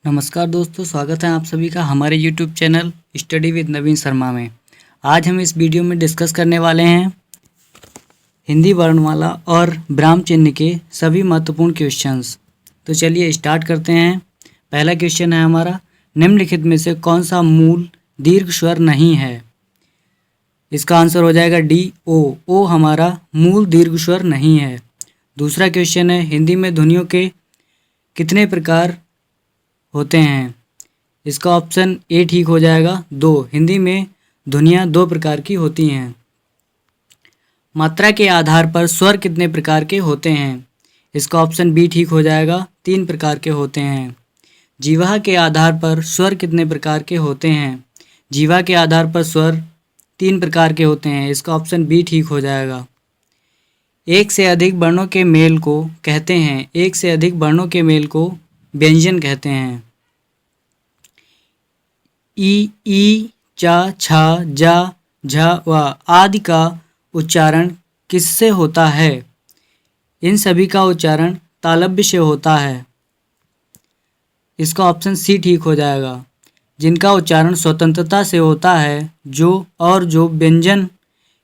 नमस्कार दोस्तों, स्वागत है आप सभी का हमारे YouTube चैनल स्टडी विद नवीन शर्मा में। आज हम इस वीडियो में डिस्कस करने वाले हैं हिंदी वर्णमाला और विराम चिन्ह के सभी महत्वपूर्ण क्वेश्चंस। तो चलिए स्टार्ट करते हैं। पहला क्वेश्चन है हमारा, निम्नलिखित में से कौन सा मूल दीर्घ स्वर नहीं है? इसका आंसर हो जाएगा डी, ओ। ओ हमारा मूल दीर्घ स्वर नहीं है। दूसरा क्वेश्चन है, हिंदी में ध्वनियों के कितने प्रकार होते हैं? इसका ऑप्शन ए ठीक हो जाएगा, 2। हिंदी में ध्वनियाँ 2 प्रकार की होती हैं। मात्रा के आधार पर स्वर कितने प्रकार के होते हैं? इसका ऑप्शन बी ठीक हो जाएगा, 3 प्रकार के होते हैं। जीवा के आधार पर स्वर कितने प्रकार के होते हैं? जीवा के आधार पर स्वर 3 प्रकार के होते हैं। इसका ऑप्शन बी ठीक हो जाएगा। एक से अधिक वर्णों के मेल को कहते हैं, एक से अधिक वर्णों के मेल को व्यंजन कहते हैं। ई, चा, छा, जा, झा व आदि का उच्चारण किससे होता है? इन सभी का उच्चारण तालव्य से होता है। इसका ऑप्शन सी ठीक हो जाएगा। जिनका उच्चारण स्वतंत्रता से होता है, जो व्यंजन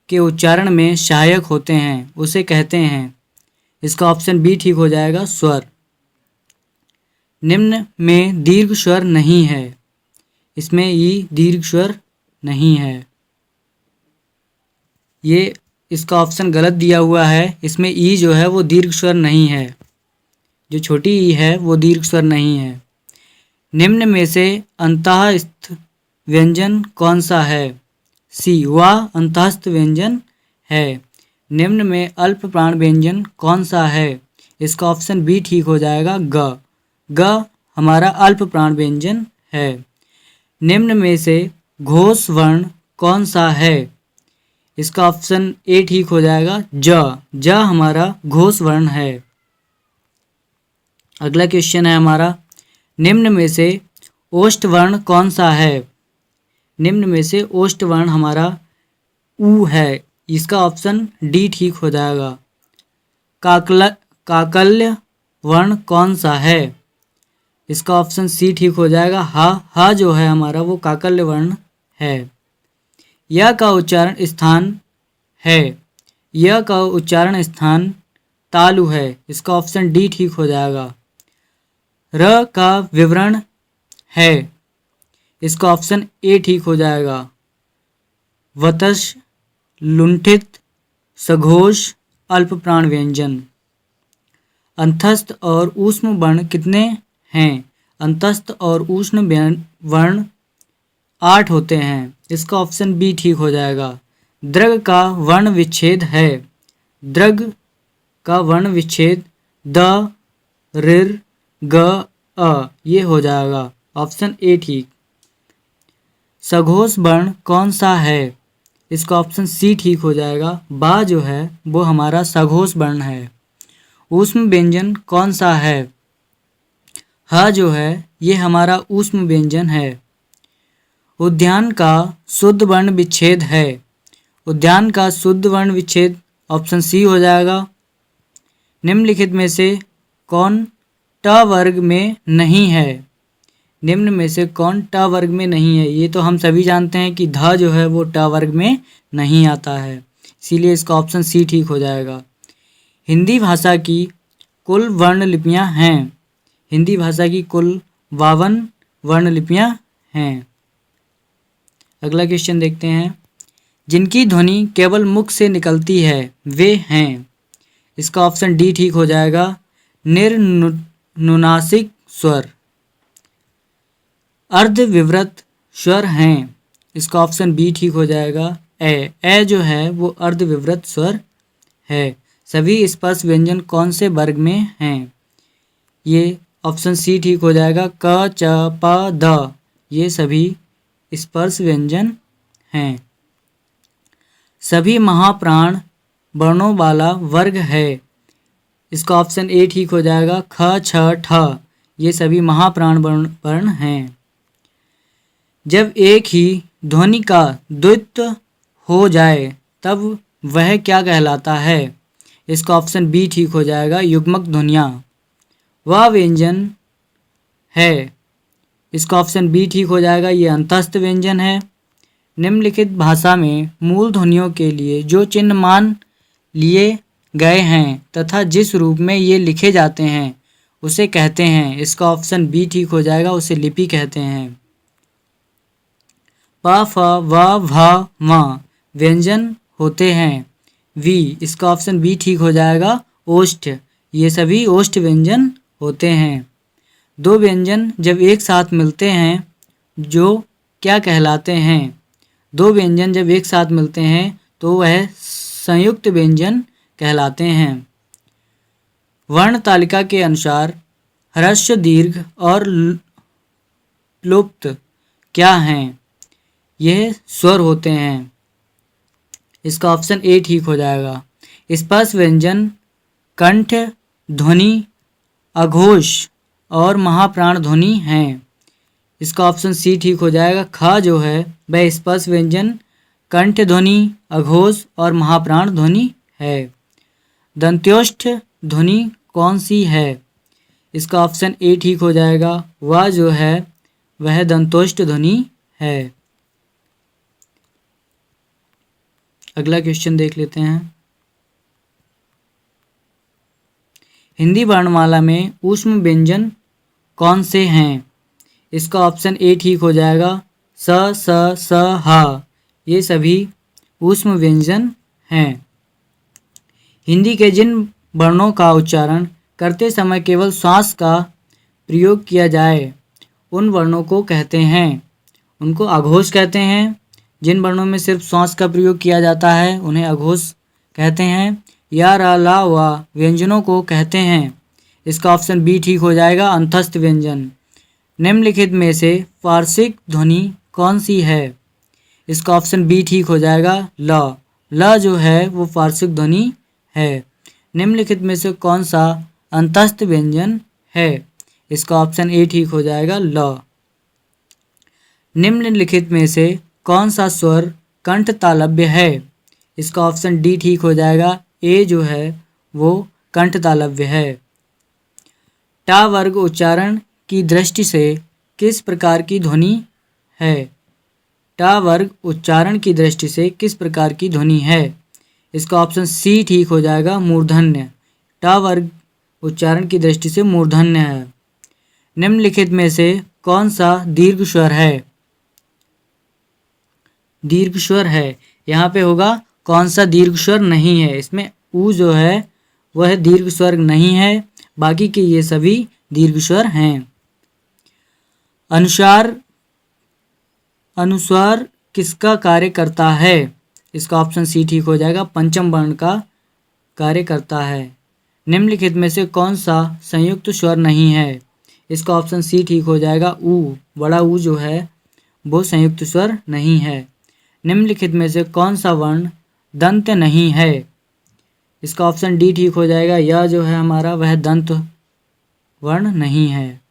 के उच्चारण में सहायक होते हैं, उसे कहते हैं। इसका ऑप्शन बी ठीक हो जाएगा, स्वर। निम्न में दीर्घ स्वर नहीं है। इसमें ई दीर्घ स्वर नहीं है। ये इसका ऑप्शन गलत दिया हुआ है। इसमें ई जो है वो दीर्घ स्वर नहीं है। जो छोटी ई है वो दीर्घ स्वर नहीं है। निम्न में से अंतःस्थ व्यंजन कौन सा है? सी, वह अंतःस्थ व्यंजन है। निम्न में अल्प प्राण व्यंजन कौन सा है? इसका ऑप्शन बी ठीक हो जाएगा, ग। ग हमारा अल्प प्राण व्यंजन है। निम्न में से घोष वर्ण कौन सा है? इसका ऑप्शन ए ठीक हो जाएगा, ज। ज हमारा घोष वर्ण है। अगला क्वेश्चन है हमारा, निम्न में से ओष्ठ वर्ण कौन सा है? निम्न में से ओष्ठ वर्ण हमारा ऊ है। इसका ऑप्शन डी ठीक हो जाएगा। काकल्य वर्ण कौन सा है? इसका ऑप्शन सी ठीक हो जाएगा, हा। हा जो है हमारा वो काकल्य वर्ण है। यह का उच्चारण स्थान है। यह का उच्चारण स्थान तालु है। इसका ऑप्शन डी ठीक हो जाएगा। र का विवरण है। इसका ऑप्शन ए ठीक हो जाएगा। वतस, लुंठित, सघोष, अल्प प्राण व्यंजन। अंतस्थ और ऊष्म वर्ण कितने हैं? अंतस्थ और ऊष्म वर्ण 8 होते हैं। इसका ऑप्शन बी ठीक हो जाएगा। दृग का वर्ण विच्छेद है। दृग का वर्ण विच्छेद द, ऋ, ग, अ ये हो जाएगा। ऑप्शन ए ठीक। सघोष वर्ण कौन सा है? इसका ऑप्शन सी ठीक हो जाएगा। बा जो है वो हमारा सघोष वर्ण है। ऊष्म व्यंजन कौन सा है? ह जो है ये हमारा ऊष्म व्यंजन है। उद्यान का शुद्ध वर्ण विच्छेद है। उद्यान का शुद्ध वर्ण विच्छेद ऑप्शन सी हो जाएगा। निम्नलिखित में से कौन ट वर्ग में नहीं है? निम्न में से कौन ट वर्ग में नहीं है? ये तो हम सभी जानते हैं कि ध जो है वो ट वर्ग में नहीं आता है, इसीलिए इसका ऑप्शन सी ठीक हो जाएगा। हिंदी भाषा की कुल वर्ण लिपियाँ हैं। हिंदी भाषा की कुल 52 वर्ण लिपियाँ हैं। अगला क्वेश्चन देखते हैं, जिनकी ध्वनि केवल मुख से निकलती है वे हैं। इसका ऑप्शन डी ठीक हो जाएगा, निर्नुनासिक स्वर। अर्धविवृत स्वर हैं। इसका ऑप्शन बी ठीक हो जाएगा, ए जो है वो अर्धविवृत स्वर है। सभी स्पर्श व्यंजन कौन से वर्ग में हैं? ये ऑप्शन सी ठीक हो जाएगा, क, च, प, द ये सभी स्पर्श व्यंजन हैं। सभी महाप्राण वर्णों वाला वर्ग है। इसका ऑप्शन ए ठीक हो जाएगा, ख, छ, ठ ये सभी महाप्राण वर्ण हैं। जब एक ही ध्वनि का द्वित्व हो जाए तब वह क्या कहलाता है? इसका ऑप्शन बी ठीक हो जाएगा, युग्मक ध्वनियाँ। वह व्यंजन है इसका ऑप्शन बी ठीक हो जाएगा, ये अंतस्थ व्यंजन है। निम्नलिखित भाषा में मूल ध्वनियों के लिए जो चिन्ह मान लिए गए हैं तथा जिस रूप में ये लिखे जाते हैं उसे कहते हैं, इसका ऑप्शन बी ठीक हो जाएगा, उसे लिपि कहते हैं। प फ व भ म व्यंजन होते हैं वी, इसका ऑप्शन बी ठीक हो जाएगा, ओष्ठ, ये सभी ओष्ठ व्यंजन होते हैं। दो व्यंजन जब एक साथ मिलते हैं जो क्या कहलाते हैं? दो व्यंजन जब एक साथ मिलते हैं तो वह संयुक्त व्यंजन कहलाते हैं। वर्ण तालिका के अनुसार ह्रस्व, दीर्घ और लुप्त क्या हैं? यह स्वर होते हैं, इसका ऑप्शन ए ठीक हो जाएगा। स्पर्श व्यंजन कंठ ध्वनि, अघोष और महाप्राण ध्वनि हैं, इसका ऑप्शन सी ठीक हो जाएगा। ख जो है वह स्पर्श व्यंजन कंठ ध्वनि, अघोष और महाप्राण ध्वनि है। दंत्योष्ठ ध्वनि कौन सी है? इसका ऑप्शन ए ठीक हो जाएगा, वह जो है वह दंतोष्ठ ध्वनि है। अगला क्वेश्चन देख लेते हैं। हिंदी वर्णमाला में ऊष्म व्यंजन कौन से हैं? इसका ऑप्शन ए ठीक हो जाएगा, स, स, स, ह, ये सभी ऊष्म व्यंजन हैं। हिंदी के जिन वर्णों का उच्चारण करते समय केवल श्वास का प्रयोग किया जाए उन वर्णों को कहते हैं, उनको अघोष कहते हैं। जिन वर्णों में सिर्फ श्वास का प्रयोग किया जाता है उन्हें अघोष कहते हैं। या, र, ला, व व्यंजनों को कहते हैं, इसका ऑप्शन बी ठीक हो जाएगा, अंतस्थ व्यंजन। निम्नलिखित में से पार्श्विक ध्वनि कौन सी है? इसका ऑप्शन बी ठीक हो जाएगा, ल। ल जो है वो पार्श्विक ध्वनि है। निम्नलिखित में से कौन सा अंतस्थ व्यंजन है? इसका ऑप्शन ए ठीक हो जाएगा, ल। निम्नलिखित में से कौन सा स्वर कंठ तालव्य है? इसका ऑप्शन डी ठीक हो जाएगा, ए जो है वो कंठ तालव्य है। टा वर्ग उच्चारण की दृष्टि से किस प्रकार की ध्वनि है? टा वर्ग उच्चारण की दृष्टि से किस प्रकार की ध्वनि है? इसका ऑप्शन सी ठीक हो जाएगा, मूर्धन्य। टा वर्ग उच्चारण की दृष्टि से मूर्धन्य है। निम्नलिखित में से कौन सा दीर्घ स्वर है? दीर्घ स्वर है, यहाँ पे होगा कौन सा दीर्घ स्वर नहीं है। इसमें ऊ जो है वह दीर्घ स्वर नहीं है, बाकी के ये सभी दीर्घ स्वर हैं। अनुस्वार किसका कार्य करता है? इसका ऑप्शन सी ठीक हो जाएगा, पंचम वर्ण का कार्य करता है। निम्नलिखित में से कौन सा संयुक्त स्वर नहीं है? इसका ऑप्शन सी ठीक हो जाएगा, ऊ, बड़ा ऊ जो है वो संयुक्त स्वर नहीं है। निम्नलिखित में से कौन सा वर्ण दंत नहीं है? इसका ऑप्शन डी ठीक हो जाएगा, यह जो है हमारा वह दंत वर्ण नहीं है।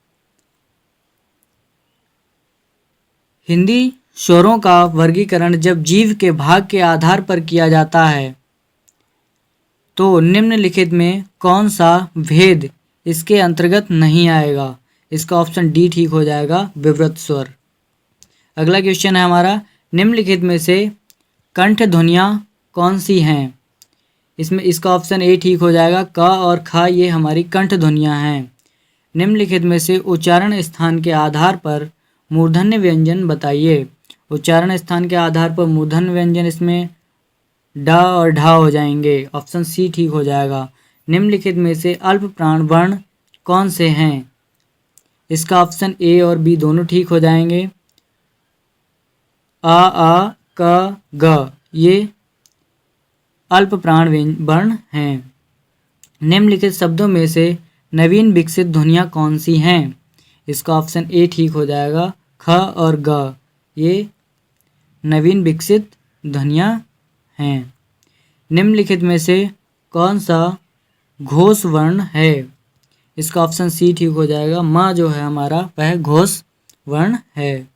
हिंदी स्वरों का वर्गीकरण जब जीव के भाग के आधार पर किया जाता है तो निम्नलिखित में कौन सा भेद इसके अंतर्गत नहीं आएगा? इसका ऑप्शन डी ठीक हो जाएगा, विवृत स्वर। अगला क्वेश्चन है हमारा, निम्नलिखित में से कंठ ध्वनियाँ कौन सी हैं? इसमें इसका ऑप्शन ए ठीक हो जाएगा, क और ख ये हमारी कंठ ध्वनियाँ हैं। निम्नलिखित में से उच्चारण स्थान के आधार पर मूर्धन्य व्यंजन बताइए। उच्चारण स्थान के आधार पर मूर्धन्य व्यंजन इसमें ड और ढ हो जाएंगे, ऑप्शन सी ठीक हो जाएगा। निम्नलिखित में से अल्प प्राण वर्ण कौन से हैं? इसका ऑप्शन ए और बी दोनों ठीक हो जाएंगे। आ, क, ग ये अल्प प्राण वर्ण हैं। निम्नलिखित शब्दों में से नवीन विकसित ध्वनियाँ कौन सी हैं? इसका ऑप्शन ए ठीक हो जाएगा, ख और ग ये नवीन विकसित ध्वनियाँ हैं। निम्नलिखित में से कौन सा घोष वर्ण है? इसका ऑप्शन सी ठीक हो जाएगा, म जो है हमारा वह घोष वर्ण है।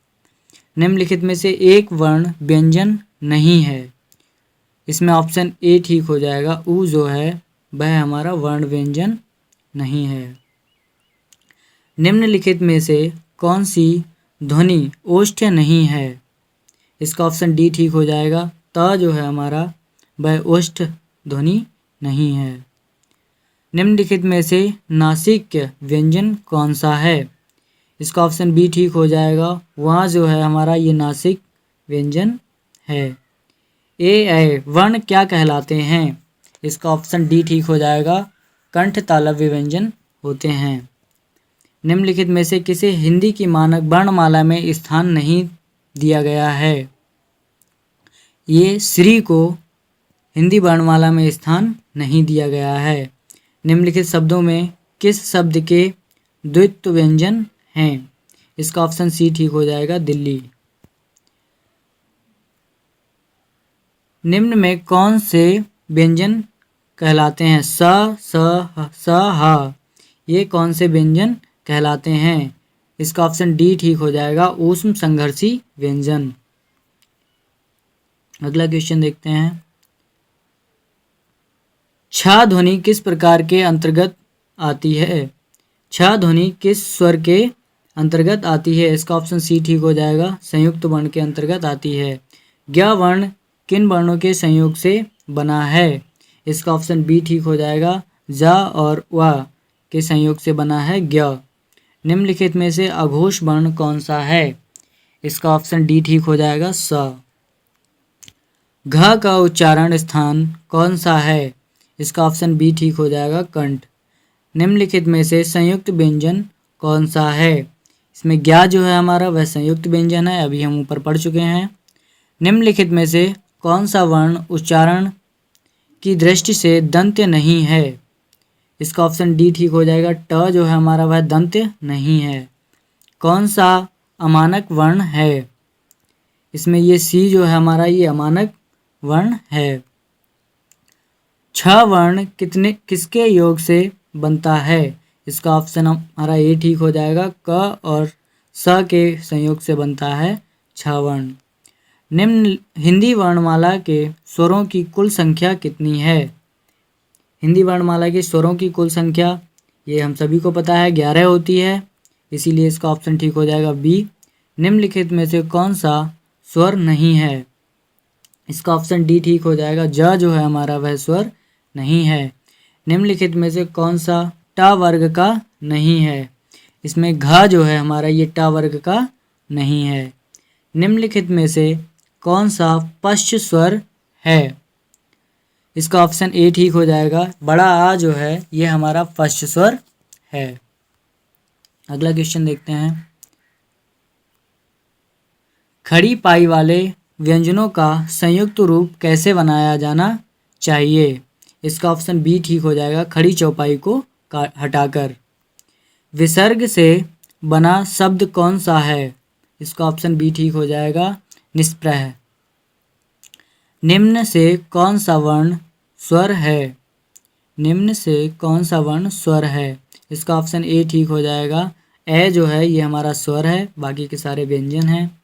निम्नलिखित में से एक वर्ण व्यंजन नहीं है। इसमें ऑप्शन ए ठीक हो जाएगा, ऊ जो है वह हमारा वर्ण व्यंजन नहीं है। निम्नलिखित में से कौन सी ध्वनि ओष्ठ नहीं है। इसका ऑप्शन डी ठीक हो जाएगा। त जो है हमारा वह ओष्ठ ध्वनि नहीं है। निम्नलिखित में से नासिक व्यंजन कौन सा है? इसका ऑप्शन बी ठीक हो जाएगा। वहाँ जो है हमारा ये नासिक व्यंजन है। ए वर्ण क्या कहलाते हैं? इसका ऑप्शन डी ठीक हो जाएगा। कंठ तालव्य व्यंजन होते हैं। निम्नलिखित में से किसे हिंदी की मानक वर्णमाला में स्थान नहीं दिया गया है? ये श्री को हिंदी वर्णमाला में स्थान नहीं दिया गया है। निम्नलिखित शब्दों में किस शब्द के द्वित्व व्यंजन हैं? इसका ऑप्शन सी ठीक हो जाएगा, दिल्ली। निम्न में कौन से व्यंजन कहलाते हैं? स ह ये कौन से व्यंजन कहलाते हैं? इसका ऑप्शन डी ठीक हो जाएगा, ऊष्म संघर्षी व्यंजन। अगला क्वेश्चन देखते हैं। छ ध्वनि किस प्रकार के अंतर्गत आती है? छ ध्वनि किस स्वर के अंतर्गत आती है? इसका ऑप्शन सी ठीक हो जाएगा, संयुक्त वर्ण के अंतर्गत आती है। ज्ञ वर्ण किन वर्णों के संयोग से बना है? इसका ऑप्शन बी ठीक हो जाएगा, ज और व के संयोग से बना है ज्ञ। निम्नलिखित में से अघोष वर्ण कौन सा है? इसका ऑप्शन डी ठीक हो जाएगा, स। घ का उच्चारण स्थान कौन सा है? इसका ऑप्शन बी ठीक हो जाएगा, कंठ। निम्नलिखित में से संयुक्त व्यंजन कौन सा है? इसमें ज्ञा जो है हमारा वह संयुक्त व्यंजन है, अभी हम ऊपर पढ़ चुके हैं। निम्नलिखित में से कौन सा वर्ण उच्चारण की दृष्टि से दंत्य नहीं है? इसका ऑप्शन डी ठीक हो जाएगा, ट जो है हमारा वह दंत्य नहीं है। कौन सा अमानक वर्ण है? इसमें ये सी जो है हमारा ये अमानक वर्ण है। छ वर्ण किसके योग से बनता है? इसका ऑप्शन हमारा ए ठीक हो जाएगा, क और स के संयोग से बनता है छ वर्ण। निम्न हिंदी वर्णमाला के स्वरों की कुल संख्या कितनी है? हिंदी वर्णमाला के स्वरों की कुल संख्या ये हम सभी को पता है 11 होती है, इसीलिए इसका ऑप्शन ठीक हो जाएगा बी। निम्नलिखित में से कौन सा स्वर नहीं है? इसका ऑप्शन डी ठीक हो जाएगा, ज जो है हमारा वह स्वर नहीं है। निम्नलिखित में से कौन सा ट वर्ग का नहीं है? इसमें घ जो है हमारा ये ट वर्ग का नहीं है। निम्नलिखित में से कौन सा पश्च स्वर है? इसका ऑप्शन ए ठीक हो जाएगा, बड़ा आ जो है ये हमारा पश्च स्वर है। अगला क्वेश्चन देखते हैं। खड़ी पाई वाले व्यंजनों का संयुक्त रूप कैसे बनाया जाना चाहिए? इसका ऑप्शन बी ठीक हो जाएगा, खड़ी चौपाई को हटाकर। विसर्ग से बना शब्द कौन सा है? इसका ऑप्शन बी ठीक हो जाएगा, निष्प्रह। निम्न से कौन सा वर्ण स्वर है? निम्न से कौन सा वर्ण स्वर है? इसका ऑप्शन ए ठीक हो जाएगा, ए जो है ये हमारा स्वर है, बाकी के सारे व्यंजन हैं।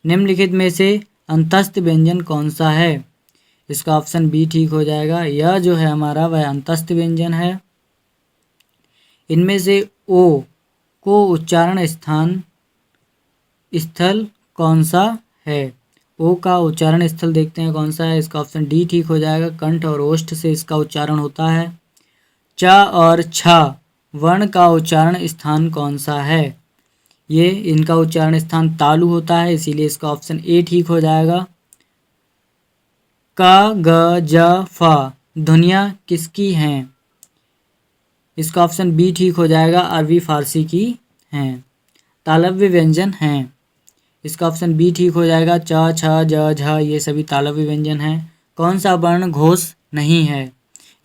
निम्नलिखित में से अंतस्थ व्यंजन कौन सा है? इसका ऑप्शन बी ठीक हो जाएगा, यह जो है हमारा वह अंतस्थ व्यंजन है। इनमें से ओ को उच्चारण स्थल कौन सा है? ओ का उच्चारण स्थल देखते हैं कौन सा है। इसका ऑप्शन डी ठीक हो जाएगा, कंठ और ओष्ठ से इसका उच्चारण होता है। च और छ वर्ण का उच्चारण स्थान कौन सा है? ये इनका उच्चारण स्थान तालु होता है, इसीलिए इसका ऑप्शन ए ठीक हो जाएगा। क ग ज फ ध्वनियाँ किसकी हैं? इसका ऑप्शन बी ठीक हो जाएगा, अरबी फारसी की हैं। तालव्य व्यंजन हैं, इसका ऑप्शन बी ठीक हो जाएगा, च छ ज झ ये सभी तालव्य व्यंजन हैं। कौन सा वर्ण घोष नहीं है?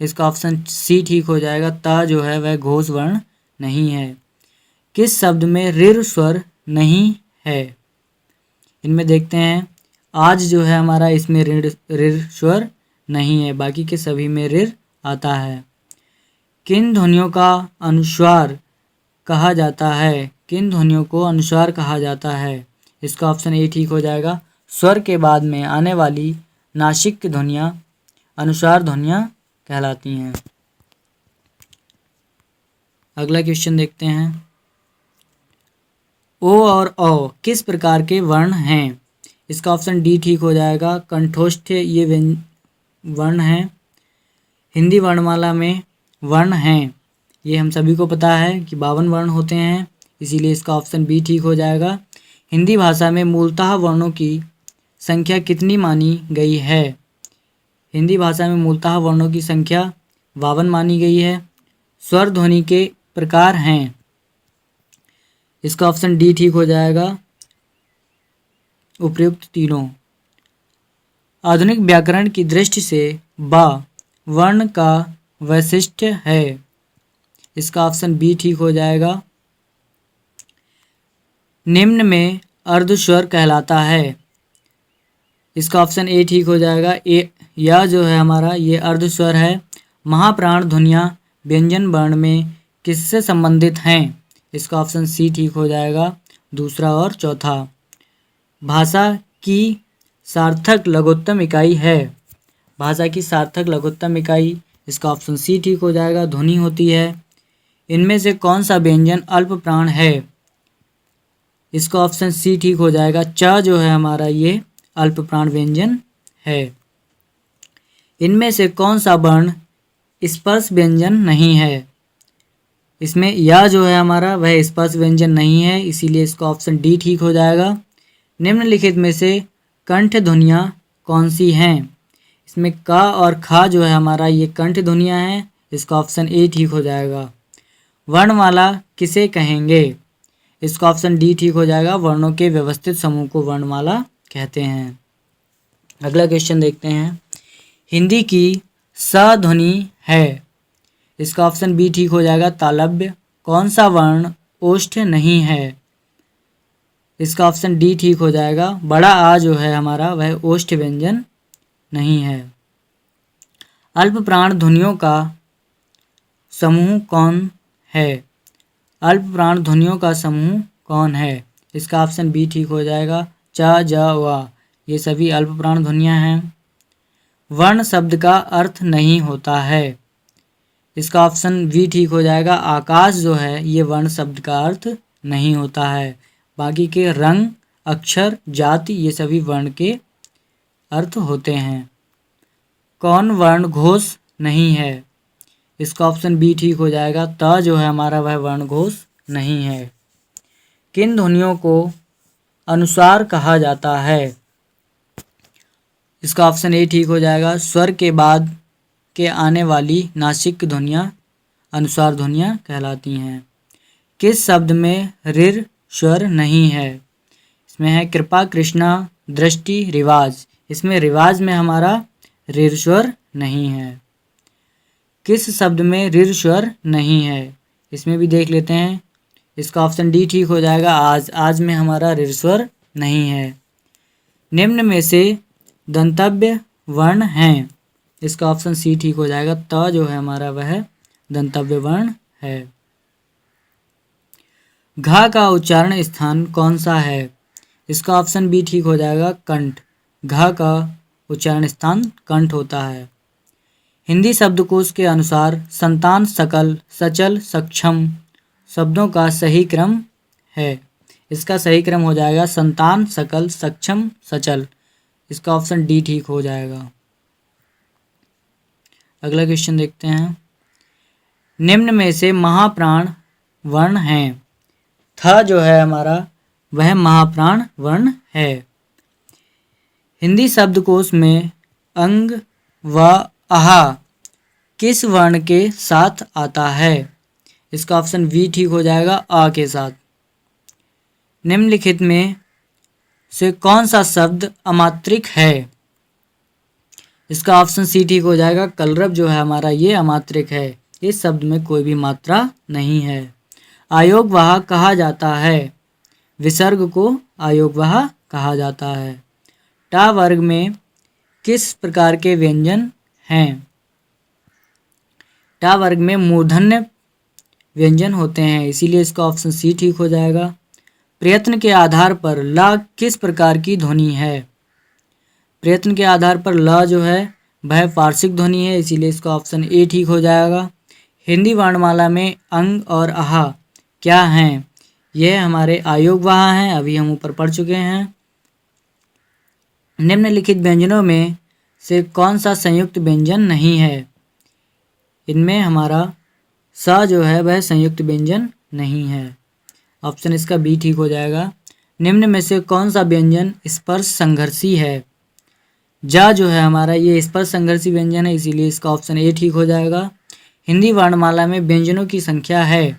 इसका ऑप्शन सी ठीक हो जाएगा, त जो है वह घोष वर्ण नहीं है। किस शब्द में ऋर स्वर नहीं है? इनमें देखते हैं, आज जो है हमारा इसमें ऋर स्वर नहीं है, बाकी के सभी में ऋर आता है। किन ध्वनियों का अनुस्वार कहा जाता है? किन ध्वनियों को अनुस्वार कहा जाता है? इसका ऑप्शन ए ठीक हो जाएगा, स्वर के बाद में आने वाली नासिक ध्वनियाँ अनुस्वार ध्वनियाँ कहलाती हैं। अगला क्वेश्चन देखते हैं। ओ और औ किस प्रकार के वर्ण हैं? इसका ऑप्शन डी ठीक हो जाएगा। कंठोष्ठ ये वर्ण हैं। हिंदी वर्णमाला में वर्ण हैं, ये हम सभी को पता है कि 52 वर्ण होते हैं, इसीलिए इसका ऑप्शन बी ठीक हो जाएगा। हिंदी भाषा में मूलतः वर्णों की संख्या कितनी मानी गई है? हिंदी भाषा में मूलतः वर्णों की संख्या 52 मानी गई है। स्वर ध्वनि के प्रकार हैं, इसका ऑप्शन डी ठीक हो जाएगा। उपर्युक्त तीनों। आधुनिक व्याकरण की दृष्टि से बा वर्ण का वैशिष्ट्य है, इसका ऑप्शन बी ठीक हो जाएगा। निम्न में अर्धस्वर कहलाता है, इसका ऑप्शन ए ठीक हो जाएगा। ए यह जो है हमारा ये अर्धस्वर है। महाप्राण ध्वनियाँ व्यंजन वर्ण में किससे संबंधित हैं? इसका ऑप्शन सी ठीक हो जाएगा, दूसरा और चौथा। भाषा की सार्थक लघुत्तम इकाई है, भाषा की सार्थक लघुत्तम इकाई, इसका ऑप्शन सी ठीक हो जाएगा, ध्वनि होती है। इनमें से कौन सा व्यंजन अल्प प्राण है? इसका ऑप्शन सी ठीक हो जाएगा। च जो है हमारा ये अल्प प्राण व्यंजन है। इनमें से कौन सा वर्ण स्पर्श व्यंजन नहीं है? इसमें या जो है हमारा वह स्पर्श व्यंजन नहीं है, इसीलिए इसका ऑप्शन डी ठीक हो जाएगा। निम्नलिखित में से कंठ ध्वनियाँ कौन सी हैं? इसमें का और खा जो है हमारा ये कंठ ध्वनियाँ हैं, इसका ऑप्शन ए ठीक हो जाएगा। वर्णमाला किसे कहेंगे? इसका ऑप्शन डी ठीक हो जाएगा। वर्णों के व्यवस्थित समूह को वर्णमाला कहते हैं। अगला क्वेश्चन देखते हैं। हिंदी की स ध्वनि है, इसका ऑप्शन बी ठीक हो जाएगा। तालव्य। कौन सा वर्ण ओष्ठ नहीं है? इसका ऑप्शन डी ठीक हो जाएगा। बड़ा आ जो है हमारा वह ओष्ठ व्यंजन नहीं है। अल्प प्राण ध्वनियों का समूह कौन है? अल्प प्राण ध्वनियों का समूह कौन है? इसका ऑप्शन बी ठीक हो जाएगा। च ज व ये सभी अल्प प्राण ध्वनियाँ हैं। वर्ण शब्द का अर्थ नहीं होता है, इसका ऑप्शन बी ठीक हो जाएगा। आकाश जो है ये वर्ण शब्द का अर्थ नहीं होता है, बाकी के रंग, अक्षर, जाति ये सभी वर्ण के अर्थ होते हैं। कौन वर्ण घोष नहीं है? इसका ऑप्शन बी ठीक हो जाएगा। त जो है हमारा वह वर्ण घोष नहीं है। किन ध्वनियों को अनुस्वार कहा जाता है? इसका ऑप्शन ए ठीक हो जाएगा। स्वर के बाद के आने वाली नासिक ध्वनियाँ अनुस्वार ध्वनियाँ कहलाती हैं। किस शब्द में ऋ स्वर नहीं है? इसमें है कृपा, कृष्णा, दृष्टि, रिवाज। इसमें रिवाज में हमारा ऋ स्वर नहीं है। किस शब्द में ऋ स्वर नहीं है? इसमें भी देख लेते हैं। इसका ऑप्शन डी ठीक हो जाएगा। आज में हमारा ऋ स्वर नहीं है। निम्न में से दंतव्य वर्ण हैं, इसका ऑप्शन सी ठीक हो जाएगा। त जो है हमारा वह दंतव्य वर्ण है। घा का उच्चारण स्थान कौन सा है? इसका ऑप्शन बी ठीक हो जाएगा। कंठ। घा का उच्चारण स्थान कंठ होता है। हिंदी शब्दकोश के अनुसार संतान, सकल, सचल, सक्षम शब्दों का सही क्रम है, इसका सही क्रम हो जाएगा संतान, सकल, सक्षम, सचल। इसका ऑप्शन डी ठीक हो जाएगा। अगला क्वेश्चन देखते हैं। निम्न में से महाप्राण वर्ण हैं। थ जो है हमारा वह महाप्राण वर्ण है। हिंदी शब्दकोश में अंग व आहा किस वर्ण के साथ आता है? इसका ऑप्शन बी ठीक हो जाएगा। आ के साथ। निम्नलिखित में से कौन सा शब्द अमात्रिक है? इसका ऑप्शन सी ठीक हो जाएगा। कलरव जो है हमारा ये अमात्रिक है, इस शब्द में कोई भी मात्रा नहीं है। आयोगवाह कहा जाता है, विसर्ग को आयोगवाह कहा जाता है। टा वर्ग में किस प्रकार के व्यंजन हैं? टा वर्ग में मूर्धन्य व्यंजन होते हैं, इसीलिए इसका ऑप्शन सी ठीक हो जाएगा। प्रयत्न के आधार पर ला किस प्रकार की ध्वनि है? प्रयत्न के आधार पर ल जो है वह पार्श्विक ध्वनि है, इसीलिए इसका ऑप्शन ए ठीक हो जाएगा। हिंदी वर्णमाला में अंग और आहा क्या हैं? यह हमारे आयोग वहाँ हैं, अभी हम ऊपर पढ़ चुके हैं। निम्नलिखित व्यंजनों में से कौन सा संयुक्त व्यंजन नहीं है? इनमें हमारा सा जो है वह संयुक्त व्यंजन नहीं है। ऑप्शन इसका बी ठीक हो जाएगा। निम्न में से कौन सा व्यंजन स्पर्श संघर्षी है? जा जो है हमारा ये स्पर्श संघर्षी व्यंजन है, इसीलिए इसका ऑप्शन ए ठीक हो जाएगा। हिंदी वर्णमाला में व्यंजनों की संख्या है,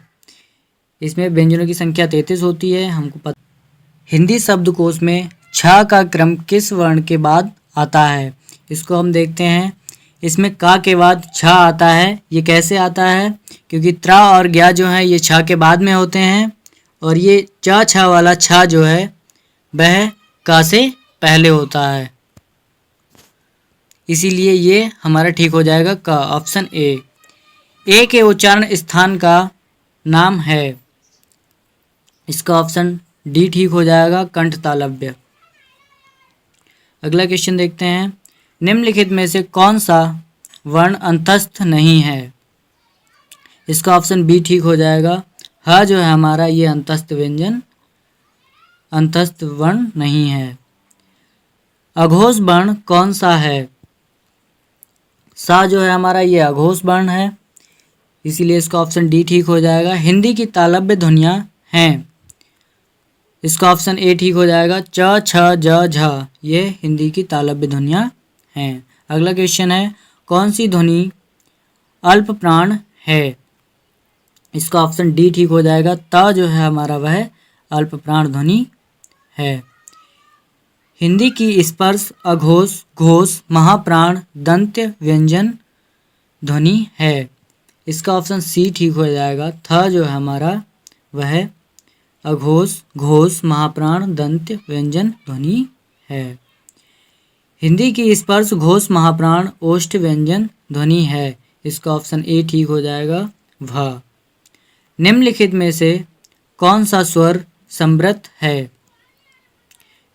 इसमें व्यंजनों की संख्या 33 होती है, हमको पता। हिंदी शब्दकोश में छ का क्रम किस वर्ण के बाद आता है? इसको हम देखते हैं। इसमें का के बाद छ आता है। ये कैसे आता है? क्योंकि त्रा और ज्ञा जो है ये छ के बाद में होते हैं, और ये च छ वाला छ जो है वह का से पहले होता है, इसीलिए ये हमारा ठीक हो जाएगा का, ऑप्शन ए के उच्चारण स्थान का नाम है। इसका ऑप्शन डी ठीक हो जाएगा, कंठ तालव्य। अगला क्वेश्चन देखते हैं। निम्नलिखित में से कौन सा वर्ण अंतस्थ नहीं है? इसका ऑप्शन बी ठीक हो जाएगा। ह जो है हमारा ये अंतस्थ व्यंजन, अंतस्थ वर्ण नहीं है। अघोष वर्ण कौन सा है? सा जो है हमारा ये अघोष वर्ण है, इसीलिए इसका ऑप्शन डी ठीक हो जाएगा। हिंदी की तालव्य ध्वनियाँ हैं, इसका ऑप्शन ए ठीक हो जाएगा। च छ ज झ ये हिंदी की तालव्य ध्वनियाँ हैं। अगला क्वेश्चन है, कौन सी ध्वनि अल्प प्राण है? इसका ऑप्शन डी ठीक हो जाएगा। त जो है हमारा वह अल्प प्राण ध्वनि है। हिंदी की स्पर्श अघोष घोष महाप्राण दंत्य व्यंजन ध्वनि है, इसका ऑप्शन सी ठीक हो जाएगा। थ जो है हमारा वह अघोष घोष महाप्राण दंत्य व्यंजन ध्वनि है। हिंदी की स्पर्श घोष महाप्राण ओष्ठ व्यंजन ध्वनि है, इसका ऑप्शन ए ठीक हो जाएगा। भ। निम्नलिखित में से कौन सा स्वर समृत है?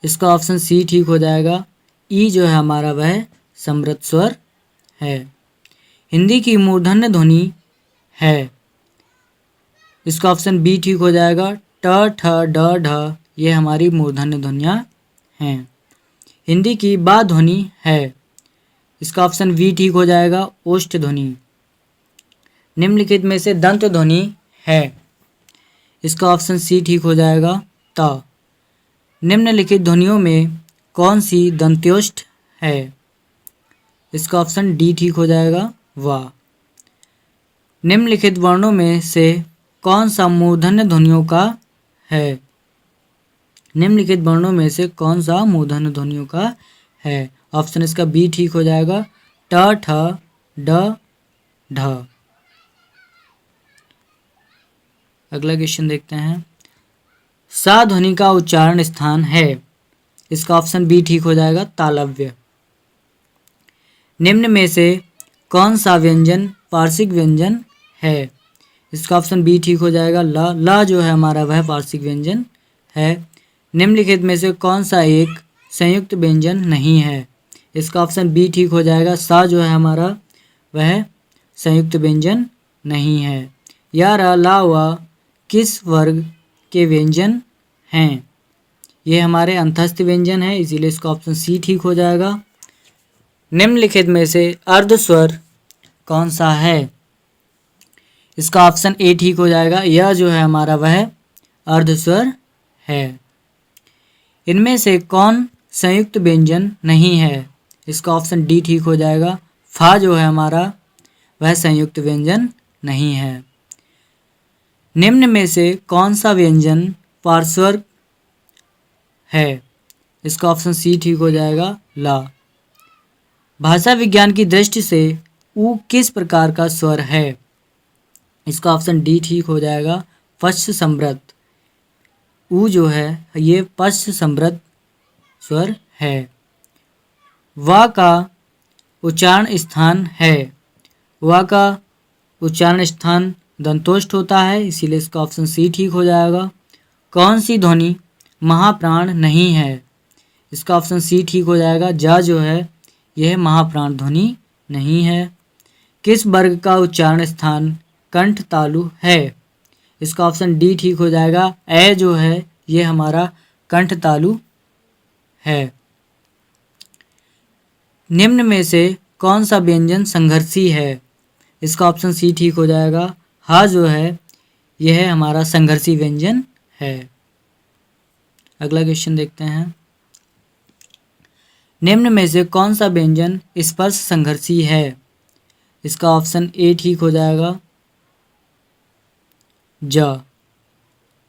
इसका ऑप्शन सी ठीक हो जाएगा। ई जो है हमारा वह समृत स्वर है। हिंदी की मूर्धन्य ध्वनि है, इसका ऑप्शन बी ठीक हो जाएगा। ट ठ ड ढ ये हमारी मूर्धन्य ध्वनियाँ हैं। हिंदी की बा ध्वनि है, इसका ऑप्शन वी ठीक हो जाएगा, ओष्ठ ध्वनि। निम्नलिखित में से दंत ध्वनि है, इसका ऑप्शन सी ठीक हो जाएगा, त। निम्नलिखित ध्वनियों में कौन सी दंत्योष्ठ है? इसका ऑप्शन डी ठीक हो जाएगा, वा। निम्नलिखित वर्णों में से कौन सा मूर्धन्य ध्वनियों का है? निम्नलिखित वर्णों में से कौन सा मूर्धन्य ध्वनियों का है? ऑप्शन इसका बी ठीक हो जाएगा, ट ठ ड ढ। अगला क्वेश्चन देखते हैं। सा ध्वनि का उच्चारण स्थान है, इसका ऑप्शन बी ठीक हो जाएगा, तालव्य। निम्न में से कौन सा व्यंजन पार्श्विक व्यंजन है? इसका ऑप्शन बी ठीक हो जाएगा, ल। ल जो है हमारा वह पार्श्विक व्यंजन है। निम्नलिखित में से कौन सा एक संयुक्त व्यंजन नहीं है? इसका ऑप्शन बी ठीक हो जाएगा। सा जो है हमारा वह संयुक्त व्यंजन नहीं है। या र ला व किस वर्ग के व्यंजन हैं? ये हमारे अंतस्थ व्यंजन है, इसीलिए इसका ऑप्शन सी ठीक हो जाएगा। निम्नलिखित में से अर्ध स्वर कौन सा है? इसका ऑप्शन ए ठीक हो जाएगा। यह जो है हमारा वह अर्ध स्वर है। इनमें से कौन संयुक्त व्यंजन नहीं है? इसका ऑप्शन डी ठीक हो जाएगा। फा जो है हमारा वह संयुक्त व्यंजन नहीं है। निम्न में से कौन सा व्यंजन पार्श्वर्ग है? इसका ऑप्शन सी ठीक हो जाएगा, ला। भाषा विज्ञान की दृष्टि से ऊ किस प्रकार का स्वर है? इसका ऑप्शन डी ठीक हो जाएगा, पश्च समृत। ऊ जो है ये पश्च समृत स्वर है। वा का उच्चारण स्थान है, वा का उच्चारण स्थान दंतोष्ठ होता है, इसीलिए इसका ऑप्शन सी ठीक हो जाएगा। कौन सी ध्वनि महाप्राण नहीं है? इसका ऑप्शन सी ठीक हो जाएगा। जा जो है यह महाप्राण ध्वनि नहीं है। किस वर्ग का उच्चारण स्थान कंठ तालु है? इसका ऑप्शन डी ठीक हो जाएगा। ए जो है ये हमारा कंठ तालु है। निम्न में से कौन सा व्यंजन संघर्षी है? इसका ऑप्शन सी ठीक हो जाएगा। हा जो है यह हमारा संघर्षी व्यंजन है। अगला क्वेश्चन देखते हैं। निम्न में से कौन सा व्यंजन स्पर्श संघर्षी है? इसका ऑप्शन ए ठीक हो जाएगा। ज,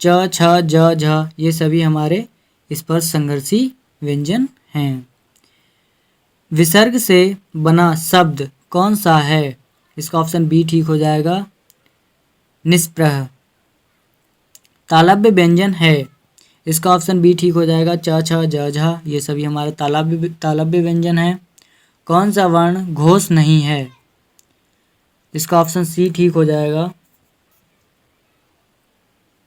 च, छ, ज, झ ये सभी हमारे स्पर्श संघर्षी व्यंजन हैं। विसर्ग से बना शब्द कौन सा है? इसका ऑप्शन बी ठीक हो जाएगा। निष्प्रह। तालव्य व्यंजन है। इसका ऑप्शन बी ठीक हो जाएगा। च, छ, ज, झ ये सभी हमारे तालव्य व्यंजन हैं। कौन सा वर्ण घोष नहीं है? इसका ऑप्शन सी ठीक हो जाएगा।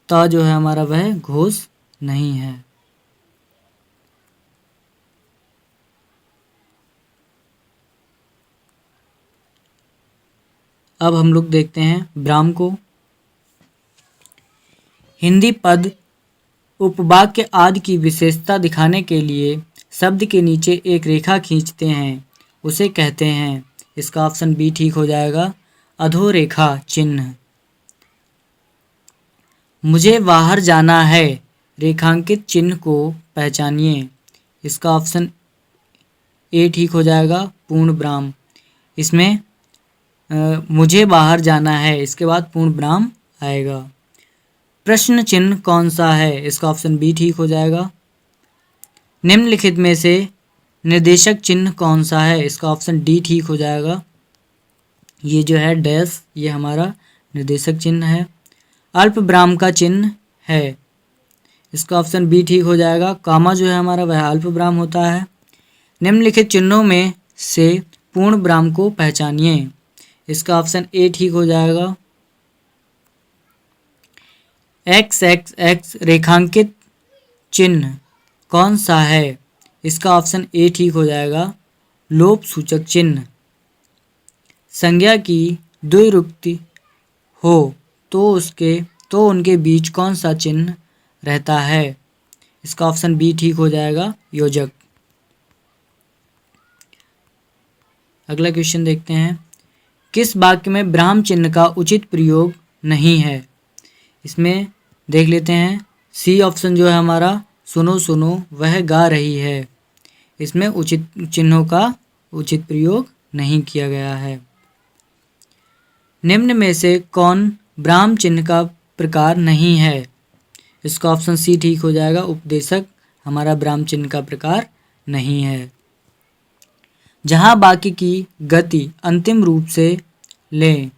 त जो है हमारा वह घोष नहीं है। अब हम लोग देखते हैं ब्राह्म को। हिंदी पद उपवाक्य आदि की विशेषता दिखाने के लिए शब्द के नीचे एक रेखा खींचते हैं, उसे कहते हैं। इसका ऑप्शन बी ठीक हो जाएगा। अधोरेखा चिन्ह। मुझे बाहर जाना है, रेखांकित चिन्ह को पहचानिए। इसका ऑप्शन ए ठीक हो जाएगा। पूर्ण विराम। इसमें मुझे बाहर जाना है इसके बाद पूर्ण विराम आएगा। प्रश्न चिन्ह कौन सा है? इसका ऑप्शन बी ठीक हो जाएगा। निम्नलिखित में से निर्देशक चिन्ह कौन सा है? इसका ऑप्शन डी ठीक हो जाएगा। ये जो है डैश ये हमारा निर्देशक चिन्ह है। अल्प विराम का चिन्ह है। इसका ऑप्शन बी ठीक हो जाएगा। कामा जो है हमारा वह अल्प विराम होता है। निम्नलिखित चिन्हों में से पूर्ण विराम को पहचानिए। इसका ऑप्शन ए ठीक हो जाएगा। एक्स एक्स एक्स रेखांकित चिन्ह कौन सा है? इसका ऑप्शन ए ठीक हो जाएगा। लोप सूचक चिन्ह। संज्ञा की द्विरुक्ति हो तो उनके बीच कौन सा चिन्ह रहता है? इसका ऑप्शन बी ठीक हो जाएगा। योजक। अगला क्वेश्चन देखते हैं। किस वाक्य में ब्राह्म चिन्ह का उचित प्रयोग नहीं है? इसमें देख लेते हैं। सी ऑप्शन जो है हमारा सुनो सुनो वह गा रही है। इसमें उचित चिन्हों का उचित प्रयोग नहीं किया गया है। निम्न में से कौन ब्राह्म चिन्ह का प्रकार नहीं है? इसका ऑप्शन सी ठीक हो जाएगा। उपदेशक हमारा ब्राह्म चिन्ह का प्रकार नहीं है। जहाँ वाक्य की गति अंतिम रूप से लें,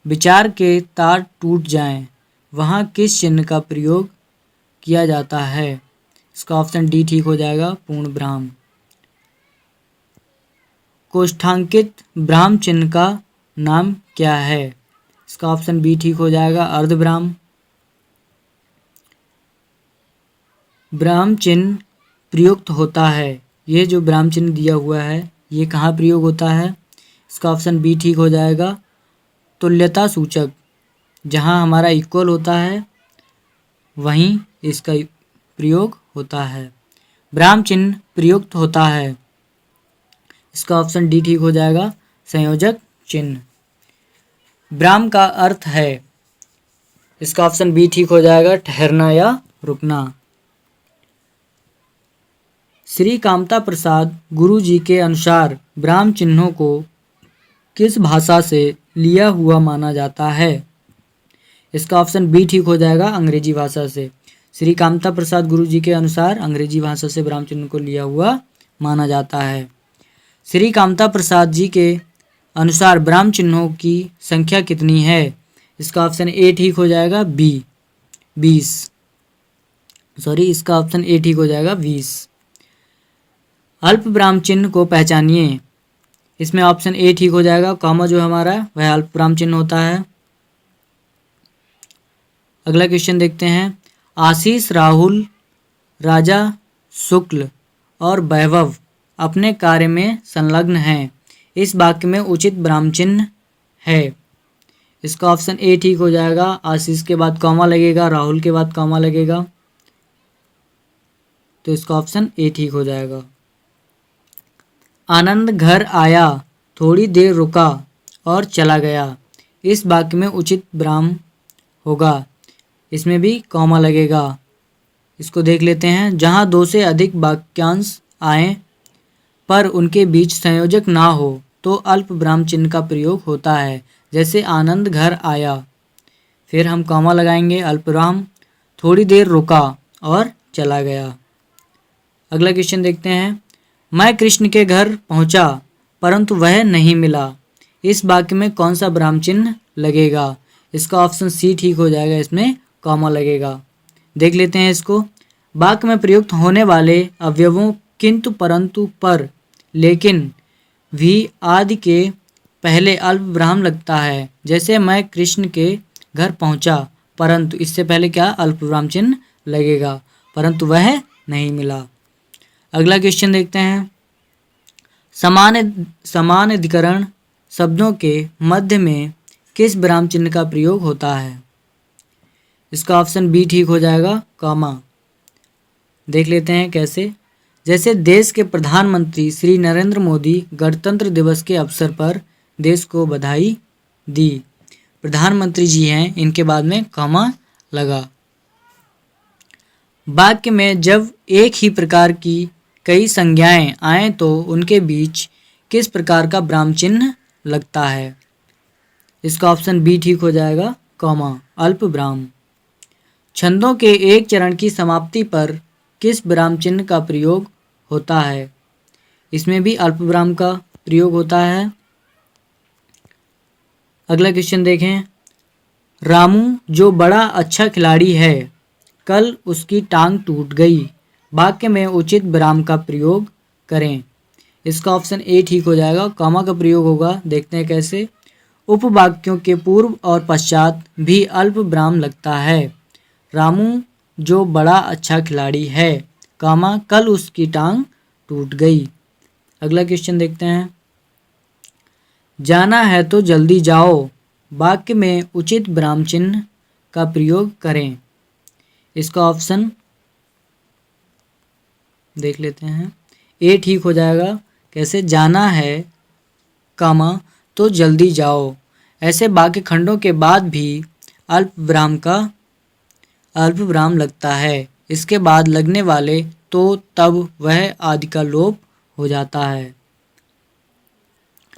विचार के तार टूट जाएं, वहाँ किस चिन्ह का प्रयोग किया जाता है? इसका ऑप्शन डी ठीक हो जाएगा। पूर्ण विराम। कोष्ठांकित ब्राह्म चिन्ह का नाम क्या है? इसका ऑप्शन बी ठीक हो जाएगा। अर्धविराम। ब्राह्म चिन्ह प्रयुक्त होता है। ये जो ब्राह्म चिन्ह दिया हुआ है ये कहाँ प्रयोग होता है? इसका ऑप्शन बी ठीक हो जाएगा। तुल्यता सूचक। जहाँ हमारा इक्वल होता है वहीं इसका प्रयोग होता है। ब्राह्म चिन्ह प्रयुक्त होता है। इसका ऑप्शन डी ठीक हो जाएगा। संयोजक चिन्ह। ब्राह्म का अर्थ है। इसका ऑप्शन बी ठीक हो जाएगा। ठहरना या रुकना। श्री कामता प्रसाद गुरु जी के अनुसार ब्राह्म चिन्हों को किस भाषा से लिया हुआ माना जाता है? इसका ऑप्शन बी ठीक हो जाएगा। अंग्रेजी भाषा से। श्री कामता प्रसाद गुरु जी के अनुसार अंग्रेजी भाषा से ब्राह्म चिन्ह को लिया हुआ माना जाता है। श्री कामता प्रसाद जी के अनुसार ब्राह्म चिन्हों की संख्या कितनी है? इसका ऑप्शन ए ठीक हो जाएगा। 20। इसका ऑप्शन ए ठीक हो जाएगा 20। अल्प ब्राह्म चिन्ह को पहचानिए। इसमें ऑप्शन ए ठीक हो जाएगा। कॉमा जो हमारा वह अल्प ब्राह्म चिन्ह होता है। अगला क्वेश्चन देखते हैं। आशीष, राहुल, राजा, शुक्ल और वैभव अपने कार्य में संलग्न हैं। इस वाक्य में उचित ब्राह्म चिन्ह है। इसका ऑप्शन ए ठीक हो जाएगा। आशीष के बाद कॉमा लगेगा, राहुल के बाद कॉमा लगेगा, तो इसका ऑप्शन ए ठीक हो जाएगा। आनंद घर आया, थोड़ी देर रुका और चला गया, इस वाक्य में उचित विराम होगा। इसमें भी कॉमा लगेगा। इसको देख लेते हैं। जहाँ दो से अधिक वाक्यांश आए पर उनके बीच संयोजक ना हो तो अल्प विराम चिन्ह का प्रयोग होता है। जैसे आनंद घर आया, फिर हम कॉमा लगाएंगे, अल्प विराम, थोड़ी देर रुका और चला गया। अगला क्वेश्चन देखते हैं। मैं कृष्ण के घर पहुंचा परंतु वह नहीं मिला, इस वाक्य में कौन सा विराम चिन्ह लगेगा? इसका ऑप्शन सी ठीक हो जाएगा, इसमें कॉमा लगेगा। देख लेते हैं इसको। वाक्य में प्रयुक्त होने वाले अवयवों किंतु, परंतु, पर, लेकिन, भी आदि के पहले अल्प विराम लगता है। जैसे मैं कृष्ण के घर पहुंचा परंतु, इससे पहले क्या अल्प विराम चिन्ह लगेगा, परंतु वह नहीं मिला। अगला क्वेश्चन देखते हैं। समान अधिकरण शब्दों के मध्य में किस विराम चिन्ह का प्रयोग होता है? इसका ऑप्शन बी ठीक हो जाएगा, कॉमा। देख लेते हैं कैसे। जैसे देश के प्रधानमंत्री श्री नरेंद्र मोदी गणतंत्र दिवस के अवसर पर देश को बधाई दी, प्रधानमंत्री जी हैं, इनके बाद में कॉमा लगा। वाक्य में जब एक ही प्रकार की कई संज्ञाएं आएं तो उनके बीच किस प्रकार का विराम चिन्ह लगता है? इसका ऑप्शन बी ठीक हो जाएगा, कॉमा, अल्प विराम। छंदों के एक चरण की समाप्ति पर किस विराम चिन्ह का प्रयोग होता है? इसमें भी अल्प विराम का प्रयोग होता है। अगला क्वेश्चन देखें। रामू जो बड़ा अच्छा खिलाड़ी है, कल उसकी टांग टूट गई, वाक्य में उचित विराम का प्रयोग करें। इसका ऑप्शन ए ठीक हो जाएगा, कॉमा का प्रयोग होगा। देखते हैं कैसे। उपवाक्यों के पूर्व और पश्चात भी अल्प विराम लगता है। रामू जो बड़ा अच्छा खिलाड़ी है, कॉमा, कल उसकी टांग टूट गई। अगला क्वेश्चन देखते हैं। जाना है तो जल्दी जाओ, वाक्य में उचित विराम चिन्ह का प्रयोग करें। इसका ऑप्शन देख लेते हैं। ए ठीक हो जाएगा। कैसे? जाना है, कॉमा, तो जल्दी जाओ। ऐसे वाक्य खंडों के बाद भी अल्प विराम लगता है। इसके बाद लगने वाले तो, तब, वह आदि का लोप हो जाता है।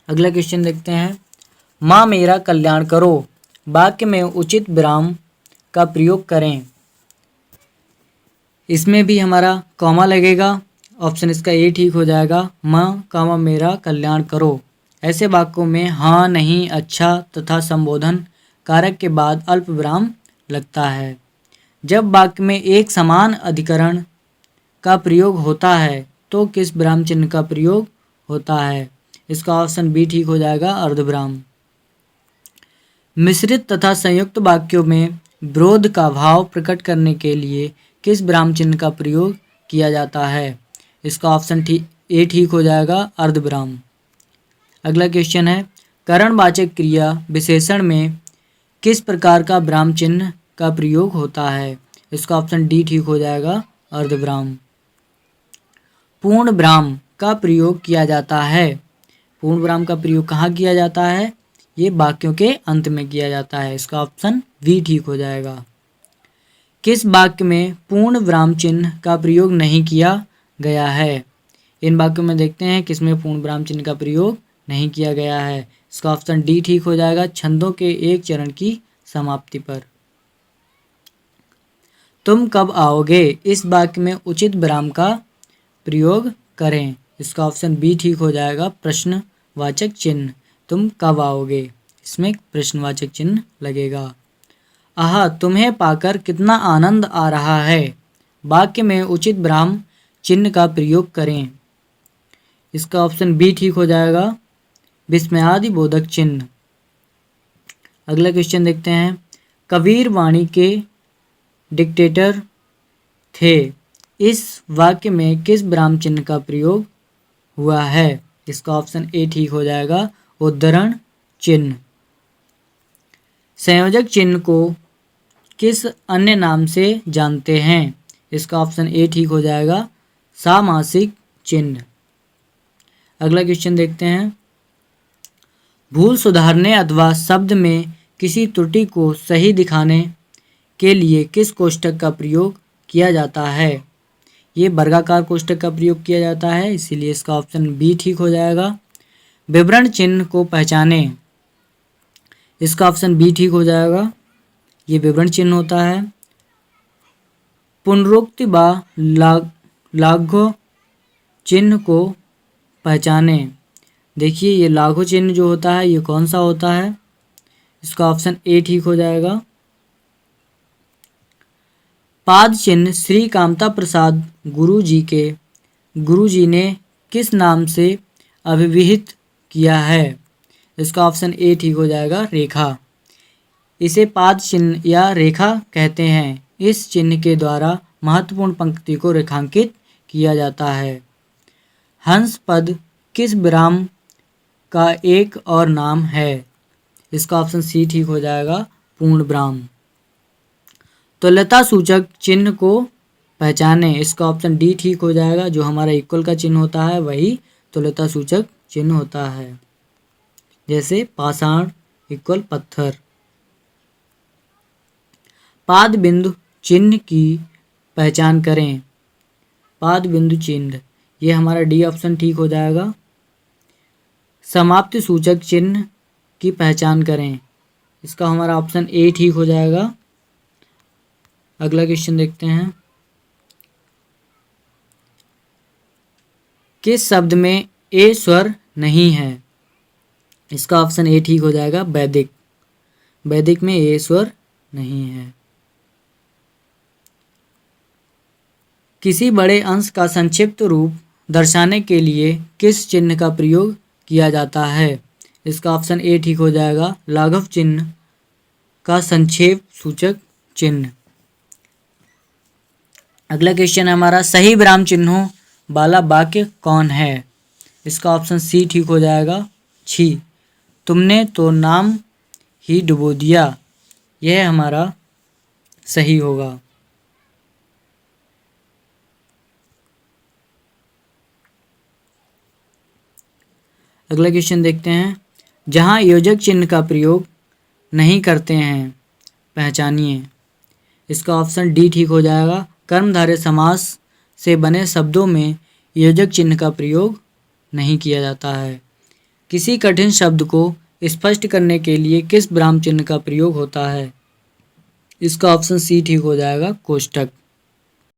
अगला क्वेश्चन देखते हैं। माँ मेरा कल्याण करो, वाक्य में उचित विराम का प्रयोग करें। इसमें भी हमारा कॉमा लगेगा। ऑप्शन इसका ए ठीक हो जाएगा, माँ, कॉमा, मेरा कल्याण करो। ऐसे वाक्यों में हाँ, नहीं, अच्छा तथा संबोधन कारक के बाद अल्प विराम लगता है। जब वाक्य में एक समान अधिकरण का प्रयोग होता है तो किस विराम चिन्ह का प्रयोग होता है? इसका ऑप्शन बी ठीक हो जाएगा, अर्धविराम। मिश्रित तथा संयुक्त वाक्यों में विरोध का भाव प्रकट करने के लिए किस विराम चिन्ह का प्रयोग किया जाता है? इसका ऑप्शन ए ठीक हो जाएगा, अर्धविराम। अगला क्वेश्चन है। करणवाचक क्रिया विशेषण में किस प्रकार का विराम चिन्ह का प्रयोग होता है? इसका ऑप्शन डी ठीक हो जाएगा, अर्धविराम। पूर्ण विराम का प्रयोग किया जाता है। पूर्ण विराम का प्रयोग कहाँ किया जाता है? ये वाक्यों के अंत में किया जाता है। इसका ऑप्शन वी ठीक हो जाएगा। किस वाक्य में पूर्ण विराम चिन्ह का प्रयोग नहीं किया गया है? इन वाक्यों में देखते हैं किसमें पूर्ण विराम चिन्ह का प्रयोग नहीं किया गया है। इसका ऑप्शन डी ठीक हो जाएगा, छंदों के एक चरण की समाप्ति पर। तुम कब आओगे, इस वाक्य में उचित विराम का प्रयोग करें। इसका ऑप्शन बी ठीक हो जाएगा, प्रश्नवाचक चिन्ह। तुम कब आओगे, इसमें प्रश्नवाचक चिन्ह लगेगा। आहा, तुम्हें पाकर कितना आनंद आ रहा है, वाक्य में उचित विराम चिन्ह का प्रयोग करें। इसका ऑप्शन बी ठीक हो जाएगा, विस्मयादि बोधक चिन्ह। अगला क्वेश्चन देखते हैं। कबीर वाणी के डिक्टेटर थे, इस वाक्य में किस विराम चिन्ह का प्रयोग हुआ है? इसका ऑप्शन ए ठीक हो जाएगा, उद्धरण चिन्ह। संयोजक चिन्ह को किस अन्य नाम से जानते हैं? इसका ऑप्शन ए ठीक हो जाएगा, सामासिक चिन्ह। अगला क्वेश्चन देखते हैं। भूल सुधारने अथवा शब्द में किसी त्रुटि को सही दिखाने के लिए किस कोष्ठक का प्रयोग किया जाता है? ये वर्गाकार कोष्ठक का प्रयोग किया जाता है, इसीलिए इसका ऑप्शन बी ठीक हो जाएगा। विवरण चिन्ह को पहचाने, इसका ऑप्शन बी ठीक हो जाएगा, ये विवरण चिन्ह होता है। पुनरुक्ति व लाघव चिन्ह को पहचाने, देखिए ये लाघव चिन्ह जो होता है ये कौन सा होता है? इसका ऑप्शन ए ठीक हो जाएगा। पाद चिन्ह श्री कामता प्रसाद गुरु जी ने किस नाम से अभिहित किया है? इसका ऑप्शन ए ठीक हो जाएगा, रेखा। इसे पाद चिन्ह या रेखा कहते हैं। इस चिन्ह के द्वारा महत्वपूर्ण पंक्ति को रेखांकित किया जाता है। हंस पद किस विराम का एक और नाम है? इसका ऑप्शन सी ठीक हो जाएगा, पूर्ण विराम। तुल्यता सूचक चिन्ह को पहचाने, इसका ऑप्शन डी ठीक हो जाएगा, जो हमारा इक्वल का चिन्ह होता है वही तुल्यता सूचक चिन्ह होता है, जैसे पाषाण इक्वल पत्थर। पाद बिंदु चिन्ह की पहचान करें, पाद बिंदु चिन्ह, ये हमारा डी ऑप्शन ठीक हो जाएगा। समाप्ति सूचक चिन्ह की पहचान करें, इसका हमारा ऑप्शन ए ठीक हो जाएगा। अगला क्वेश्चन देखते हैं। किस शब्द में ए स्वर नहीं है? इसका ऑप्शन ए ठीक हो जाएगा, वैदिक। वैदिक में ए स्वर नहीं है। किसी बड़े अंश का संक्षिप्त रूप दर्शाने के लिए किस चिन्ह का प्रयोग किया जाता है? इसका ऑप्शन ए ठीक हो जाएगा, लाघव चिन्ह का संक्षेप सूचक चिन्ह। अगला क्वेश्चन है हमारा, सही विराम चिन्हों वाला वाक्य कौन है? इसका ऑप्शन सी ठीक हो जाएगा, छी तुमने तो नाम ही डुबो दिया, यह हमारा सही होगा। अगला क्वेश्चन देखते हैं। जहाँ योजक चिन्ह का प्रयोग नहीं करते हैं पहचानिए, इसका ऑप्शन डी ठीक हो जाएगा, कर्मधारय समास से बने शब्दों में योजक चिन्ह का प्रयोग नहीं किया जाता है। किसी कठिन शब्द को स्पष्ट करने के लिए किस विराम चिन्ह का प्रयोग होता है? इसका ऑप्शन सी ठीक हो जाएगा, कोष्ठक।